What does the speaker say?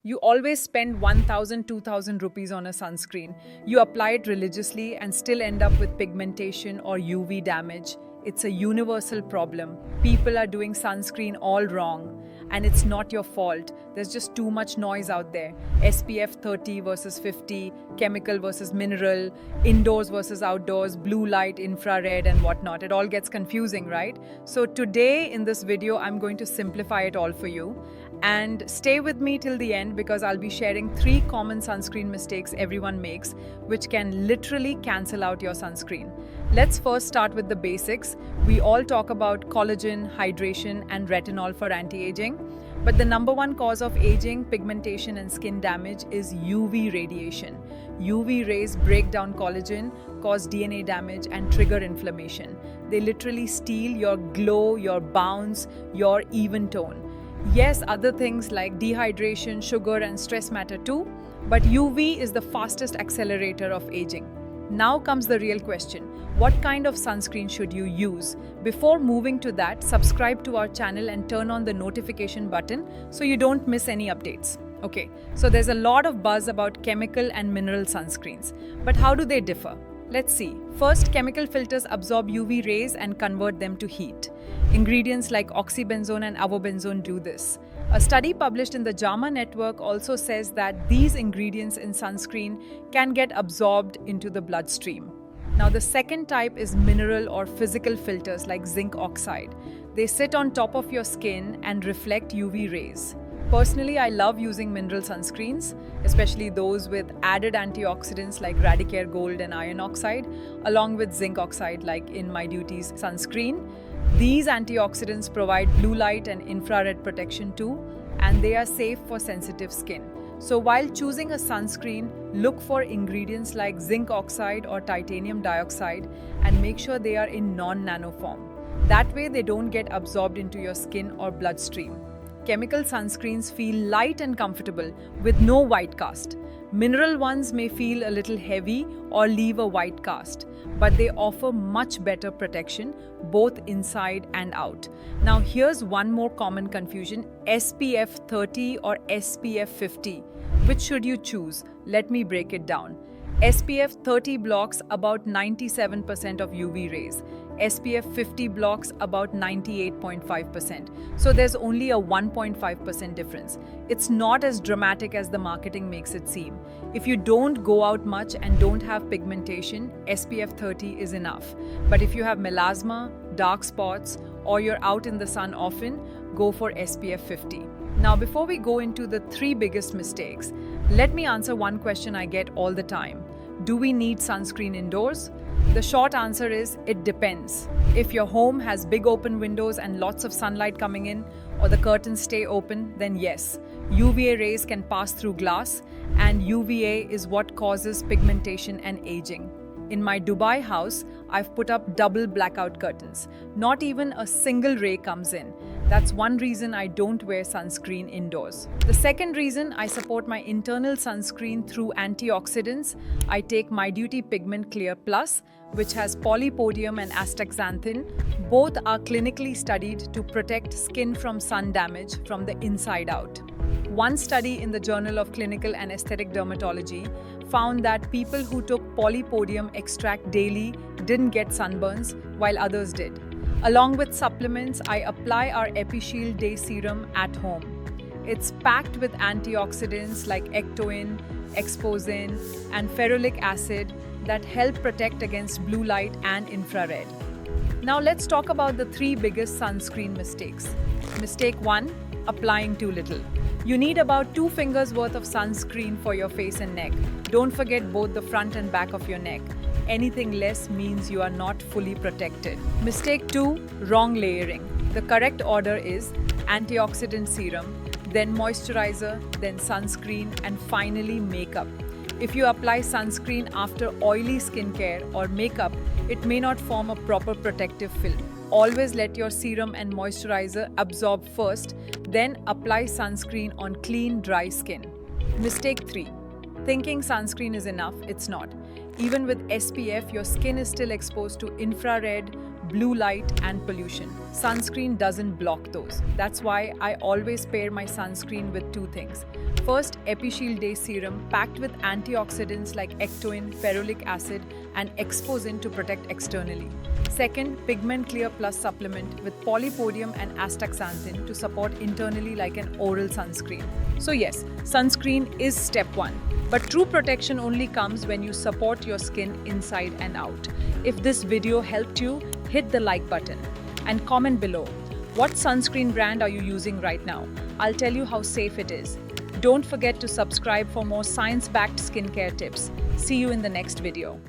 You always spend 1000, 2000 rupees on a sunscreen. You apply it religiously and still end up with pigmentation or UV damage. It's a universal problem. People are doing sunscreen all wrong. And it's not your fault. There's just too much noise out there. SPF 30 versus 50, chemical versus mineral, indoors versus outdoors, blue light, infrared, and whatnot. It all gets confusing, right? So today in this video, I'm going to simplify it all for you. And stay with me till the end because I'll be sharing 3 common sunscreen mistakes everyone makes, which can literally cancel out your sunscreen. Let's first start with the basics. We all talk about collagen, hydration, and retinol for anti-aging. But the number one cause of aging, pigmentation, and skin damage is UV radiation. UV rays break down collagen, cause DNA damage, and trigger inflammation. They literally steal your glow, your bounce, your even tone. Yes, other things like dehydration, sugar, and stress matter too, but UV is the fastest accelerator of aging. Now comes the real question. What kind of sunscreen should you use? Before moving to that, subscribe to our channel and turn on the notification button so you don't miss any updates. Okay, so there's a lot of buzz about chemical and mineral sunscreens, but how do they differ? Let's see. First, chemical filters absorb UV rays and convert them to heat. Ingredients like oxybenzone and avobenzone do this. A study published in the JAMA Network also says that these ingredients in sunscreen can get absorbed into the bloodstream. Now, the second type is mineral or physical filters like zinc oxide. They sit on top of your skin and reflect UV rays. Personally, I love using mineral sunscreens, especially those with added antioxidants like Radicare Gold and iron oxide, along with zinc oxide like in My Duty's sunscreen. These antioxidants provide blue light and infrared protection too, and they are safe for sensitive skin. So while choosing a sunscreen, look for ingredients like zinc oxide or titanium dioxide and make sure they are in non-nano form. That way they don't get absorbed into your skin or bloodstream. Chemical sunscreens feel light and comfortable with no white cast. Mineral ones may feel a little heavy or leave a white cast, but they offer much better protection both inside and out. Now here's one more common confusion: SPF 30 or SPF 50. Which should you choose? Let me break it down. SPF 30 blocks about 97% of UV rays. SPF 50 blocks about 98.5%. So there's only a 1.5% difference. It's not as dramatic as the marketing makes it seem. If you don't go out much and don't have pigmentation, SPF 30 is enough. But if you have melasma, dark spots, or you're out in the sun often, go for SPF 50. Now, before we go into the 3 biggest mistakes, let me answer one question I get all the time. Do we need sunscreen indoors? The short answer is it depends. If your home has big open windows and lots of sunlight coming in, or the curtains stay open, then yes, UVA rays can pass through glass, and UVA is what causes pigmentation and aging. In my Dubai house, I've put up double blackout curtains. Not even a single ray comes in. That's one reason I don't wear sunscreen indoors. The second reason I support my internal sunscreen through antioxidants, I take My Duty Pigment Clear Plus, which has polypodium and astaxanthin. Both are clinically studied to protect skin from sun damage from the inside out. One study in the Journal of Clinical and Aesthetic Dermatology found that people who took polypodium extract daily didn't get sunburns, while others did. Along with supplements, I apply our EpiShield Day Serum at home. It's packed with antioxidants like ectoin, exposin, and ferulic acid that help protect against blue light and infrared. Now let's talk about the 3 biggest sunscreen mistakes. Mistake 1, applying too little. You need about 2 fingers worth of sunscreen for your face and neck. Don't forget both the front and back of your neck. Anything less means you are not fully protected. Mistake 2, wrong layering. The correct order is antioxidant serum, then moisturizer, then sunscreen, and finally makeup. If you apply sunscreen after oily skincare or makeup, it may not form a proper protective film. Always let your serum and moisturizer absorb first, then apply sunscreen on clean, dry skin. Mistake 3. Thinking sunscreen is enough, it's not. Even with SPF, your skin is still exposed to infrared, blue light, and pollution. Sunscreen doesn't block those. That's why I always pair my sunscreen with two things. First, EpiShield Day Serum packed with antioxidants like ectoin, ferulic acid, and exposin to protect externally. Second, Pigment Clear Plus supplement with polypodium and astaxanthin to support internally like an oral sunscreen. So yes, sunscreen is step one. But true protection only comes when you support your skin inside and out. If this video helped you, hit the like button and comment below. What sunscreen brand are you using right now? I'll tell you how safe it is. Don't forget to subscribe for more science-backed skincare tips. See you in the next video.